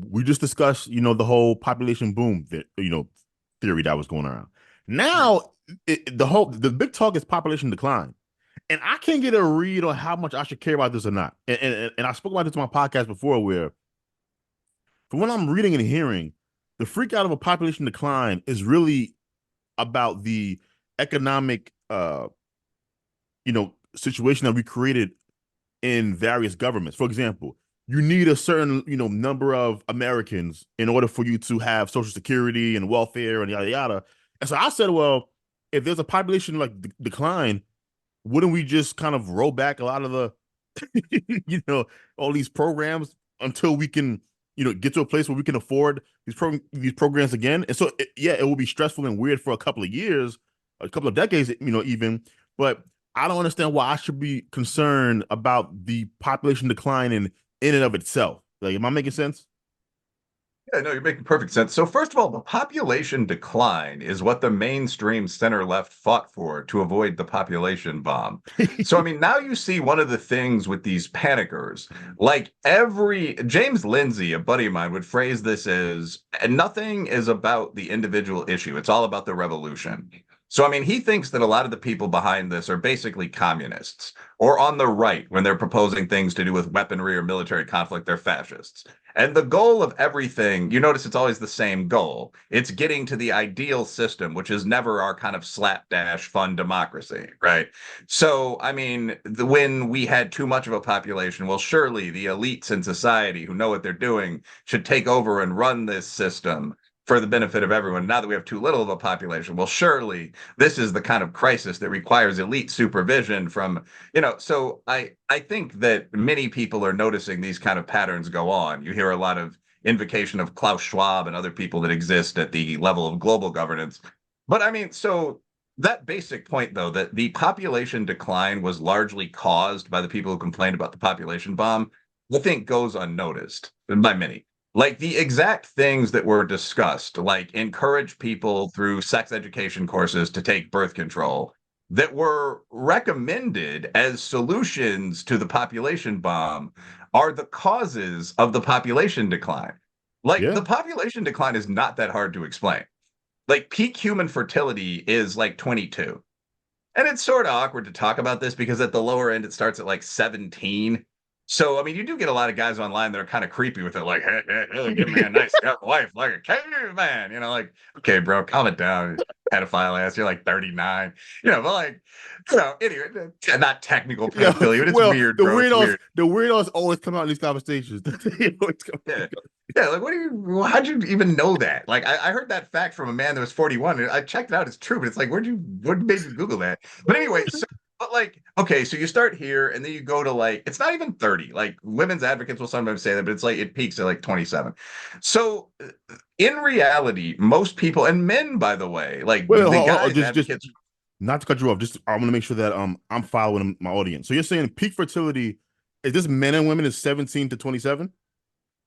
we just discussed, the whole population boom that, theory that was going around. Right. Now, the big talk is population decline, and I can't get a read on how much I should care about this or not. And I spoke about this on my podcast before, where from what I'm reading and hearing, the freak out of a population decline is really about the economic, situation that we created in various governments. For example, you need a certain, number of Americans in order for you to have Social Security and welfare and yada yada. And so I said, well, if there's a population like decline, wouldn't we just kind of roll back a lot of the, you know, all these programs until we can, get to a place where we can afford these programs again? And so, yeah, it will be stressful and weird for a couple of years, a couple of decades, even. But I don't understand why I should be concerned about the population decline in and of itself. Like, am I making sense? Yeah, no, you're making perfect sense. So, first of all, the population decline is what the mainstream center left fought for to avoid the population bomb. So, I mean, now you see one of the things with these panickers, like every James Lindsay, a buddy of mine, would phrase this as nothing is about the individual issue, it's all about the revolution. So, I mean, he thinks that a lot of the people behind this are basically communists or on the right when they're proposing things to do with weaponry or military conflict, they're fascists. And the goal of everything, you notice it's always the same goal. It's getting to the ideal system, which is never our kind of slapdash fun democracy, right? So, I mean, when we had too much of a population, well, surely the elites in society who know what they're doing should take over and run this system for the benefit of everyone. Now that we have too little of a population, well, surely this is the kind of crisis that requires elite supervision from, so I think that many people are noticing these kind of patterns go on. You hear a lot of invocation of Klaus Schwab and other people that exist at the level of global governance. But I mean, so that basic point, though, that the population decline was largely caused by the people who complained about the population bomb, I think goes unnoticed by many. Like the exact things that were discussed, like encourage people through sex education courses to take birth control, that were recommended as solutions to the population bomb are the causes of the population decline. Like Yeah. the population decline is not that hard to explain. Like peak human fertility is like 22. And it's sort of awkward to talk about this because at the lower end, it starts at like 17. So, I mean, you do get a lot of guys online that are kind of creepy with it, like, hey, give me a nice young wife, like a caveman, like, okay, bro, calm it down, pedophile ass, you're like 39, but like, anyway, not technical Yeah. pedophilia, but it's Well, weird, the bro. It's weirdos, weird. the weirdos always come out in these conversations. They always come- Yeah. Yeah, like how'd you even know that? Like I heard that fact from a man that was 41 and I checked it out, it's true, but it's like, what made you Google that? But anyway, but like, okay, so you start here and then you go to like, it's not even 30. Like women's advocates will sometimes say that, but it's like it peaks at like 27. So in reality, most people and men, by the way, like Wait, the hold on, guys just advocates. not to cut you off. Just I want to make sure that I'm following my audience. So you're saying peak fertility is this men and women is 17 to 27?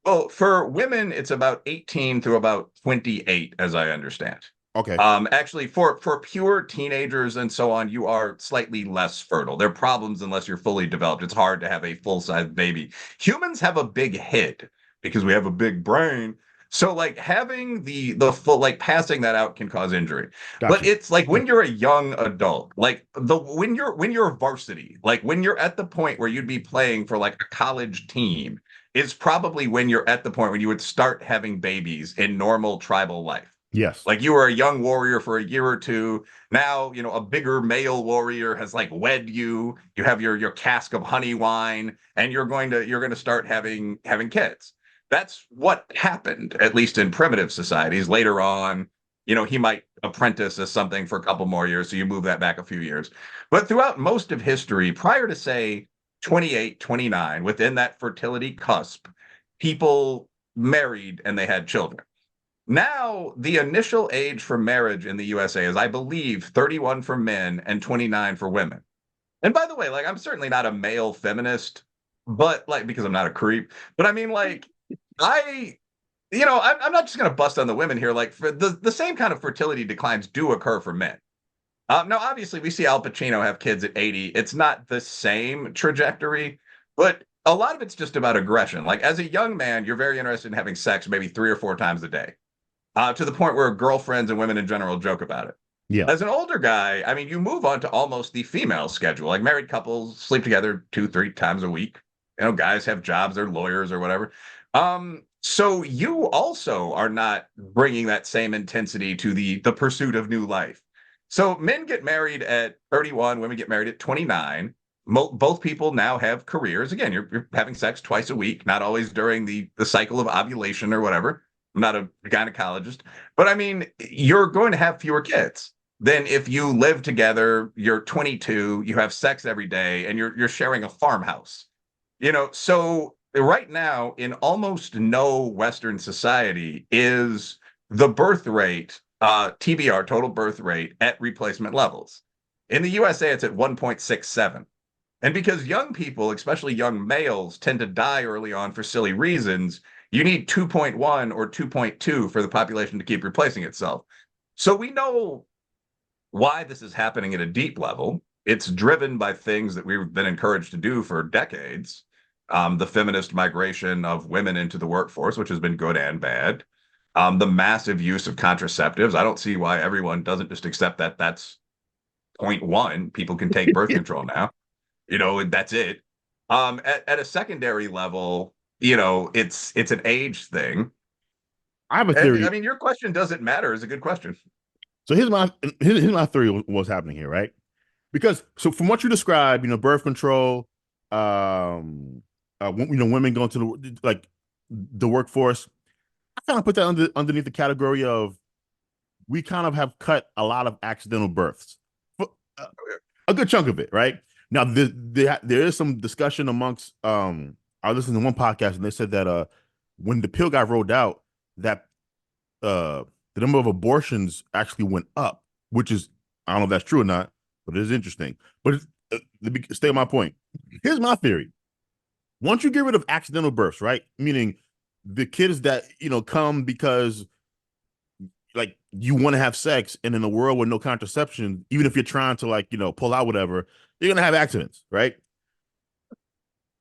Well, for women, it's about 18 through about 28, as I understand. Okay. Actually, for pure teenagers and so on, you are slightly less fertile. There are problems unless you're fully developed. It's hard to have a full-size baby. Humans have a big head because we have a big brain. So like having the full like passing that out can cause injury. But Gotcha. it's like when you're a young adult, like the when you're varsity, like when you're at the point where you'd be playing for like a college team, is probably when you're at the point when you would start having babies in normal tribal life. Yes. Like you were a young warrior for a year or two. Now, a bigger male warrior has like wed you. You have your cask of honey wine, and you're going to start having kids. That's what happened, at least in primitive societies. Later on, he might apprentice as something for a couple more years. So you move that back a few years. But throughout most of history, prior to say 28, 29, within that fertility cusp, people married and they had children. Now, the initial age for marriage in the USA is, I believe, 31 for men and 29 for women. And by the way, like, I'm certainly not a male feminist, but like, because I'm not a creep, but I mean, like, I, I'm not just going to bust on the women here. Like, for the same kind of fertility declines do occur for men. Now, obviously, we see Al Pacino have kids at 80. It's not the same trajectory, but a lot of it's just about aggression. Like as a young man, you're very interested in having sex maybe 3 or 4 times a day, to the point where girlfriends and women in general joke about it. Yeah. As an older guy, I mean, you move on to almost the female schedule. Like married couples sleep together 2, 3 times a week. You know, guys have jobs, they're lawyers or whatever. So you also are not bringing that same intensity to the pursuit of new life. So men get married at 31, women get married at 29. Both people now have careers. Again, you're having sex twice a week, not always during the cycle of ovulation or whatever. I'm not a gynecologist, but I mean, you're going to have fewer kids than if you live together, you're 22, you have sex every day, and you're sharing a farmhouse. So right now, in almost no Western society, is the birth rate, TBR, total birth rate, at replacement levels. In the USA, it's at 1.67. And because young people, especially young males, tend to die early on for silly reasons, you need 2.1 or 2.2 for the population to keep replacing itself. So we know why this is happening at a deep level. It's driven by things that we've been encouraged to do for decades. The feminist migration of women into the workforce, which has been good and bad. The massive use of contraceptives. I don't see why everyone doesn't just accept that that's point one. People can take birth control now. That's it. At a secondary level, it's an age thing. I have a And I theory. mean, your question doesn't matter is a good question. So here's my theory of what's happening here, right? Because so from what you described, birth control, women going to the workforce. I kind of put that underneath the category of we kind of have cut a lot of accidental births, uh, a good chunk of it, right? Now there is some discussion amongst I listened to one podcast and they said that when the pill got rolled out, that the number of abortions actually went up, which is I don't know if that's true or not, but it is interesting. But let me stay on my point. Here's my theory: once you get rid of accidental births, right, meaning the kids that come because like you want to have sex, and in a world with no contraception, even if you're trying to pull out whatever, you're gonna have accidents, right?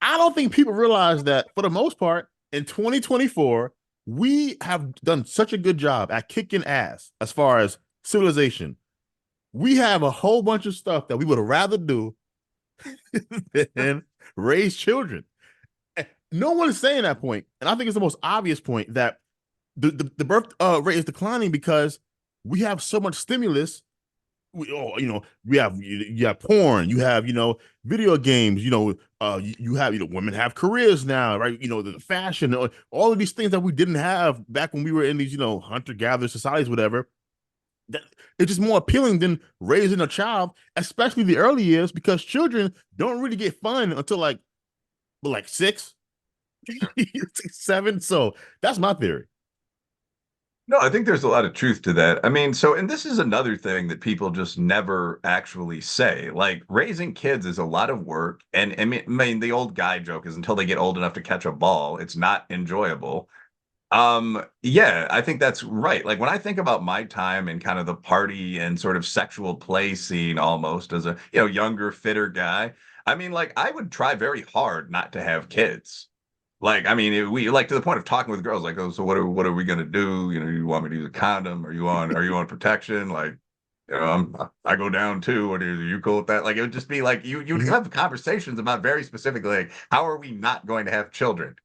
I don't think people realize that for the most part in 2024 we have done such a good job at kicking ass as far as civilization. We have a whole bunch of stuff that we would rather do than raise children. No one is saying that point, and I think it's the most obvious point that the birth rate is declining because we have so much stimulus. You have porn, you have video games, you have women have careers now, right? The fashion, all of these things that we didn't have back when we were in these hunter gatherer societies, whatever. That it's just more appealing than raising a child, especially the early years, because children don't really get fun until like 6, 7. So that's my theory. No, I think there's a lot of truth to that. I mean, and this is another thing that people just never actually say. Like, raising kids is a lot of work. And I mean, the old guy joke is until they get old enough to catch a ball, it's not enjoyable. Yeah, I think that's right. Like, when I think about my time in kind of the party and sort of sexual play scene almost as a, younger, fitter guy, I mean, like, I would try very hard not to have kids. Like, I mean, we like to the point of talking with girls, like, oh, so what are we gonna do? You want me to use a condom? Are you on protection? Like, I go down too. What are you cool with that? Like, it would just be like you'd Mhm. have conversations about very specifically, like, how are we not going to have children?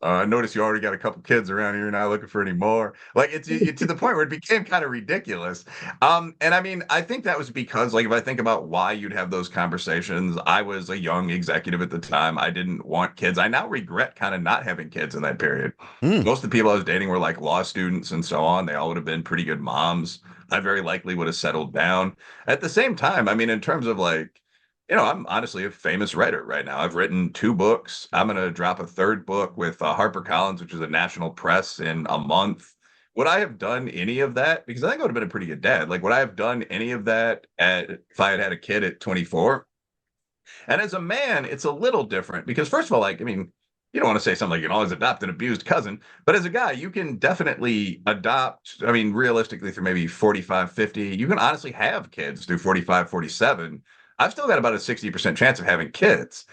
I noticed you already got a couple kids around here. You're not looking for any more. Like, it's to the point where it became kind of ridiculous. And I mean, I think that was because, like, if I think about why you'd have those conversations, I was a young executive at the time. I didn't want kids. I now regret kind of not having kids in that period. Mm. Most of the people I was dating were like law students and so on. They all would have been pretty good moms. I very likely would have settled down. At the same time, I mean, in terms of like, I'm honestly a famous writer right now. I've written 2 books. I'm going to drop a third book with HarperCollins, which is a national press, in a month. Would I have done any of that? Because I think I would have been a pretty good dad. Like, would I have done any of that if I had had a kid at 24? And as a man, it's a little different because, first of all, like, I mean, you don't want to say something like you can always adopt an abused cousin, but as a guy, you can definitely adopt. I mean, realistically, through maybe 45, 50, you can honestly have kids through 45, 47. I've still got about a 60% chance of having kids.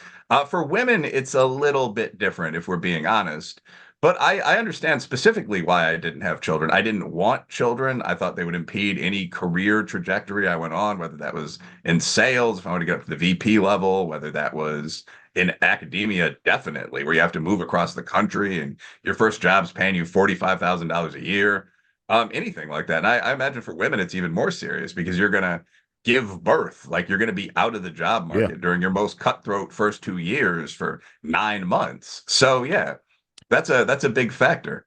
For women, it's a little bit different, if we're being honest. But I understand specifically why I didn't have children. I didn't want children. I thought they would impede any career trajectory I went on, whether that was in sales, if I wanted to get up to the VP level, whether that was in academia, definitely, where you have to move across the country and your first job's paying you $45,000 a year, anything like that. And I imagine for women, it's even more serious because you're going to give birth. Like you're going to be out of the job Yeah. market during your most cutthroat first 2 years for 9 months. So yeah, that's a big factor.